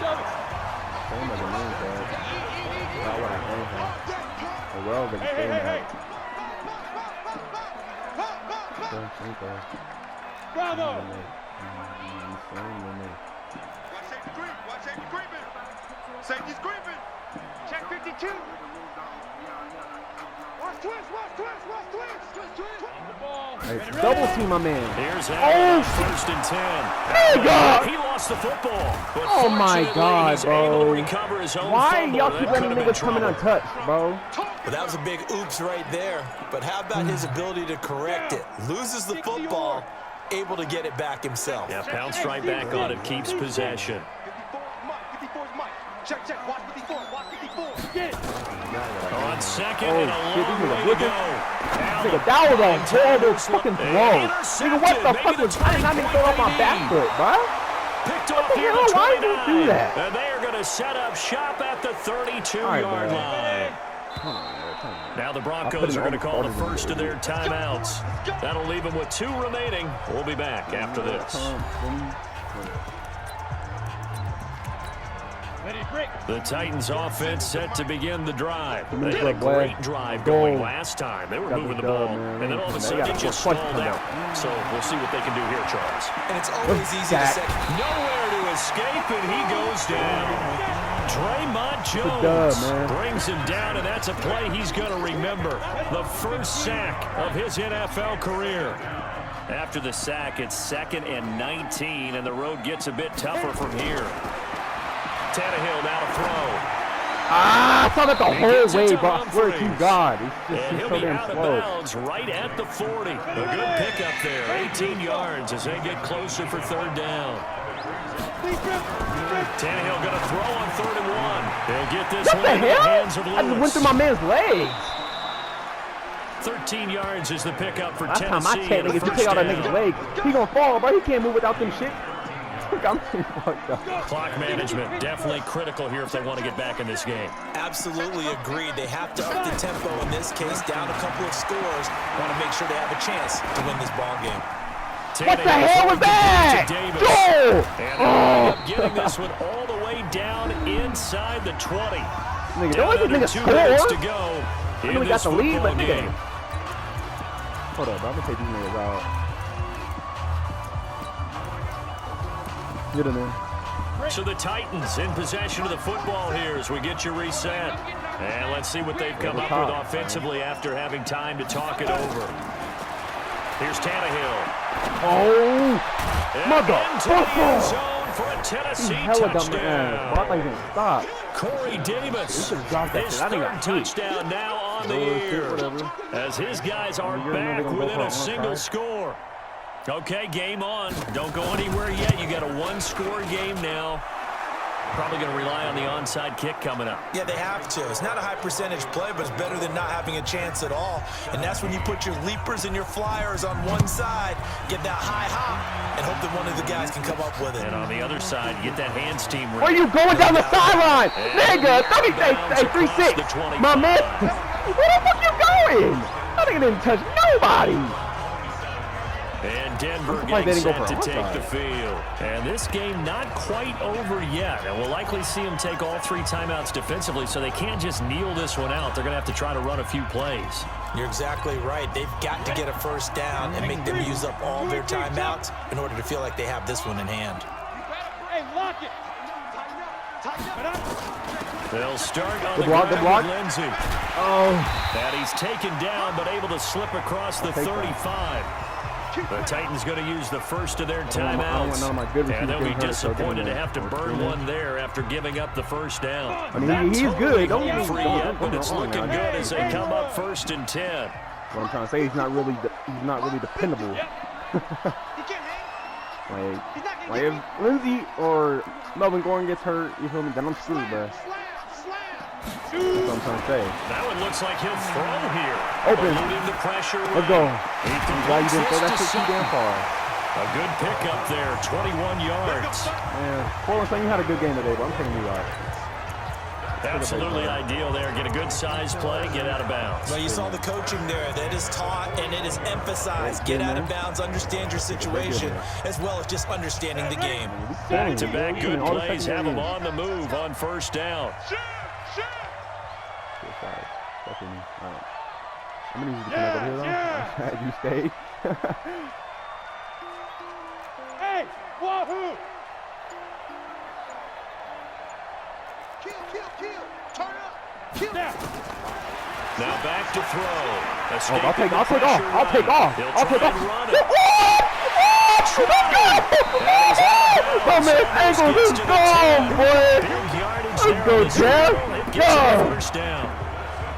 Bravo! Watch safety creeping. Safety's creeping. Check 52. Watch twist. Hey, double team my man. Here's first and 10. God. He lost the football. Oh my God, bro. Why y'all keep letting niggas come in untouched, bro? Well, that was a big oops right there. But how about his ability to correct it? Loses the football, able to get it back himself. Yeah, pounced right back on it, keeps possession. 54's Mike. Check. Watch 54. Get it. On second and a long way to go. Nigga, that was a horrible fucking throw. Nigga, what the fuck was I did not even throw off my back foot, bro? Picked off here at 29. And they are going to set up shop at the 32-yard line. Now the Broncos are going to call the first of their timeouts. That'll leave them with 2 remaining. We'll be back after this. The Titans offense set to begin the drive. They had a great drive going last time. They were moving the ball, and then all of a sudden it just stalled out. So we'll see what they can do here, Charles. And it's always easy to say. Nowhere to escape, and he goes down. Draymond Jones brings him down, and that's a play he's going to remember. The first sack of his NFL career. After the sack, it's 2nd and 19, and the road gets a bit tougher from here. Tannehill now to throw. I saw that the whole way, but I swear to God, and he'll be out of bounds right at the 40. A good pickup there, 18 yards as they get closer for 3rd down. Tannehill going to throw on 3rd and 1. He'll get this one into the hands of Lewis. I just went through my man's legs. 13 yards is the pickup for Last Tennessee. Time I checked, nigga, if you take out that nigga's legs, he gonna fall, bro. He can't move without them shit. Clock management definitely critical here if they want to get back in this game. Absolutely agreed. They have to up the tempo in this case, down a couple of scores. Want to make sure they have a chance to win this ball game. What the hell was that? And up getting this one all the way down inside the 20. Nigga, don't let this nigga score. To go I know we got the lead, but nigga. Hold up, I'm gonna take these niggas out. Get in there. So the Titans in possession of the football here as we get you reset. And let's see what they've come up with offensively after having time to talk it over. Here's Tannehill. Oh, motherfucker! Zone for a Tennessee touchdown. I think stop. Corey Davis, his 3rd touchdown now on the year. As his guys are back within a single score. Okay, game on. Don't go anywhere yet. You got a 1-score game now. Probably going to rely on the onside kick coming up. Yeah, they have to. It's not a high percentage play, but it's better than not having a chance at all. And that's when you put your leapers and your flyers on one side, get that high hop, and hope that one of the guys can come up with it. And on the other side, get that hands team ready. Where are you going down the sideline? Nigga, 3-6. My man, where the fuck you going? That nigga didn't touch nobody. And And Denver getting set to take the field. And this game not quite over yet. And we'll likely see them take all 3 timeouts defensively, so they can't just kneel this one out. They're going to have to try to run a few plays. You're exactly right. They've got to get a first down and make them use up all their timeouts in order to feel like they have this one in hand. Hey, lock it. They'll start on the ground with Lindsey. And he's taken down, but able to slip across the 35. The Titans going to use the first of their timeouts. And they'll be disappointed to have to burn one there after giving up the first down. I mean, he's good. Don't get me wrong, but it's looking good as they come up 1st and 10. What I'm trying to say, he's not really dependable. like if Lindsey or Melvin Gordon gets hurt, you feel me? Then I'm screwed, bro. That's what I'm trying to say. That one looks like he'll throw here. Open. The pressure. Let's go. I'm glad you didn't throw that shit too damn far. A good pickup there, 21 yards. Man, Portland saying you had a good game today, but I'm taking you out. Absolutely ideal there. Get a good size play, get out of bounds. Well, you saw the coaching there. That is taught and it is emphasized. Get out of bounds, understand your situation, as well as just understanding the game. Back-to-back good plays have them on the move on 1st down. I'm going to use the connect over here, though. You stay. Hey, wahoo! Kill. Turn up. Kill. Now back to throw. I'll take off. Oh, man, Ankles is gone, boy. Let's go, Jeff. First down.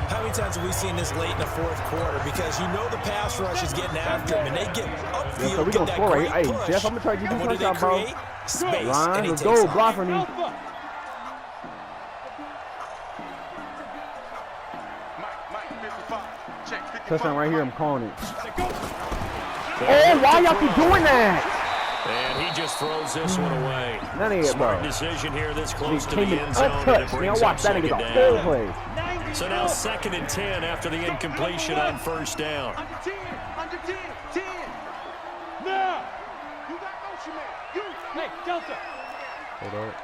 How many times have we seen this late in the 4th quarter? Because you know the pass rush is getting after him, and they get upfield, get that great push. Hey, Jeff, I'm going to try to give you a touchdown, bro. Space, Ryan, let's go. Block for me. Touchdown right here, I'm calling it. Oh, why y'all keep doing that? And he just throws this one away. None of it, Smart bro. decision here this close to the end zone. Untouched, man. Watch that nigga go full play. So now 2nd and 10 after the incompletion on 1st down. Under 10. Now. You got motion, man. Hey, Delta. Hold up.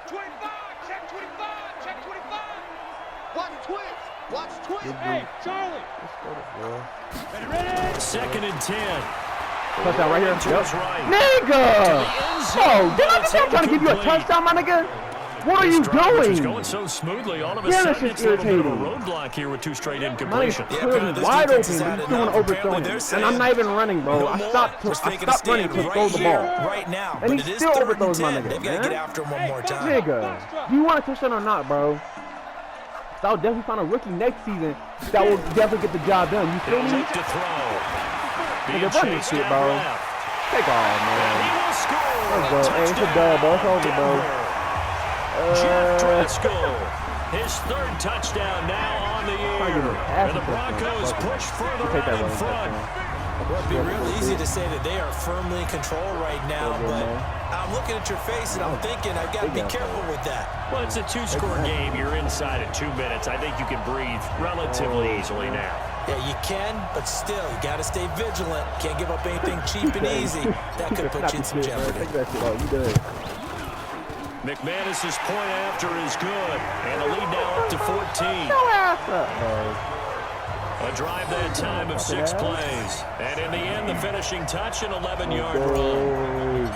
25. Check 25. Check 25. Watch twist. Hey, Charlie. Ready? 2nd and 10. Touchdown right here. Yep. Right. Nigga! Oh, did I just trying to give you a touchdown, my nigga? What are you doing? It's going so smoothly. All of a sudden, it's a little bit of a roadblock here with 2 straight incompletions. Clearly wide open. He's doing overthrowing. And I'm not even running, bro. I stopped running to throw the ball. Right now, and he still overthrows my nigga. They've got to get after him one more time. Nigga, do you want a touchdown or not, bro? So I'll definitely find a rookie next season that will definitely get the job done. You feel me? To throw. Nigga, run this shit, bro. Take off, man. Let's go. Hey, it's a dub, bro. It's over, bro. His 3rd touchdown now on the year. And the Broncos push further out in front. Well, it'd be real easy to say that they are firmly in control right now, but I'm looking at your face and I'm thinking I've got to be careful with that. Well, it's a 2-score game. You're inside at 2 minutes. I think you can breathe relatively easily now. Yeah, you can, but still, you got to stay vigilant. Can't give up anything cheap and easy. That could put you in some jeopardy. McManus's point after is good, and the lead now up to 14. A drive that time of 6 plays, and in the end, the finishing touch, an 11-yard run.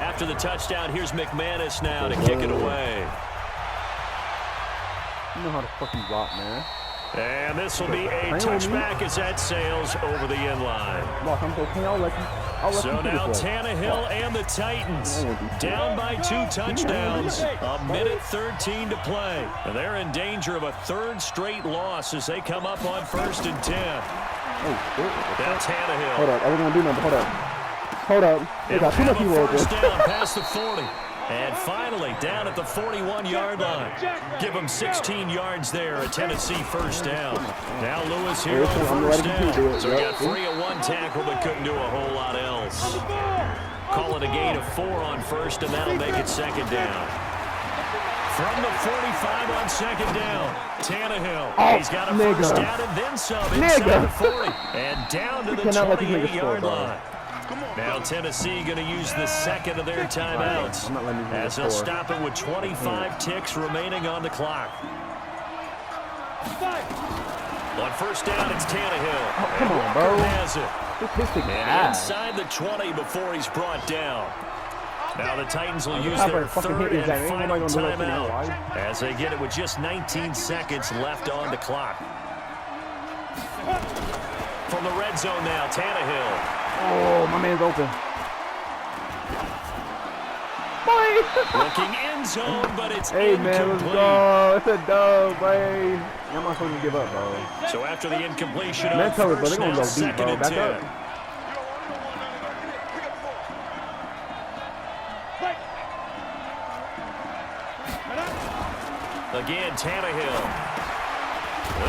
After the touchdown, here's McManus now to kick it away. You know how to fucking rock, man. And this will be a touchback as that sails over the end line. So now Tannehill and the Titans down by 2 touchdowns. A minute 13 to play. And they're in danger of a 3rd straight loss as they come up on 1st and 10. Now Tannehill. Hold up. I was going to do nothing. Hold up. They got too much people over there. Down past the 40. And finally, down at the 41-yard line. Give them 16 yards there, a Tennessee 1st down. Now Lewis here on 1st down. So we got 3 of 1 tackle, but couldn't do a whole lot else. Call it a gain of 4 on 1st, and that'll make it 2nd down. From the 45 on second down, Tannehill. Oh, He's got a nigga. first down and then some inside the 40. And down to the 28-yard line. Now Tennessee going to use the second of their timeouts as they'll stop it with 25 ticks remaining on the clock. On first down, it's Tannehill. Oh, come on, bro. Has it. And Inside. inside the 20 before he's brought down. Now the Titans will use their third and final timeout as they get it with just 19 seconds left on the clock. From the red zone now, Tannehill. Oh, my man's open. Looking end zone, but it's Hey, incomplete. man, let's go. It's a dub, boy. I'm not supposed to give up, bro. So after the incompletion Man, of tell me, bro, first they're gonna down, go deep, second bro. and Back 10. up. Again, Tannehill.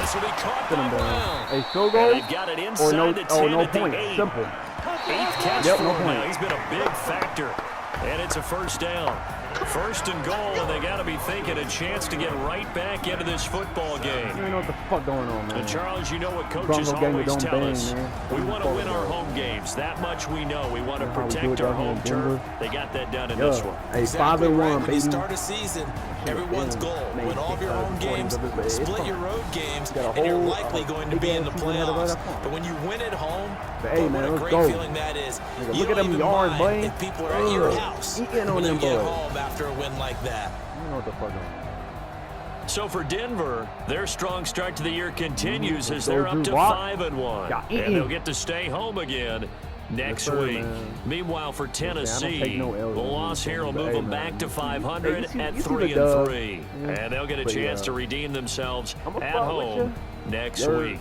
This will be caught by Brown. Hey, field And goal they've got it inside or no, the 10 no at the point. 8. Simple. 8th catch Yep, for no him point. now. He's been a big factor. And it's a first down. First and goal, and they got to be thinking a chance to get right back into this football game. You know what the fuck going on, man. And Charles, you know what coaches Bronco gang always don't tell bang, us. man. We want to win our Bro. home games. That much we know. We want to That's how we do protect it our down here in home turf. Denver. They got that done in Yeah. this one. Hey, Exactly 5-1, right. When baby. you start a season, everyone's goal. Win all of your home games, split your road games, and you're likely going to be in the playoffs. But when you win at home, Hey, what man, a let's great go. feeling that is. Nigga, You look at don't them even yards, mind boy. if people are at your house Eating on when you them get boys. home after a win like that. You know what the fuck going on. So for Denver, their strong start to the year continues as Go they're up Drew to Lock. 5-1. Got And eaten. they'll get to stay home again next sir, week. man. Meanwhile, for I don't Tennessee, take no the L's in loss this here will game, move but, them hey, back man. to 500 Hey, you see at the 3-3. dub. And they'll get a But, chance yeah. to redeem themselves I'ma at fuck with home you. next Yer. week.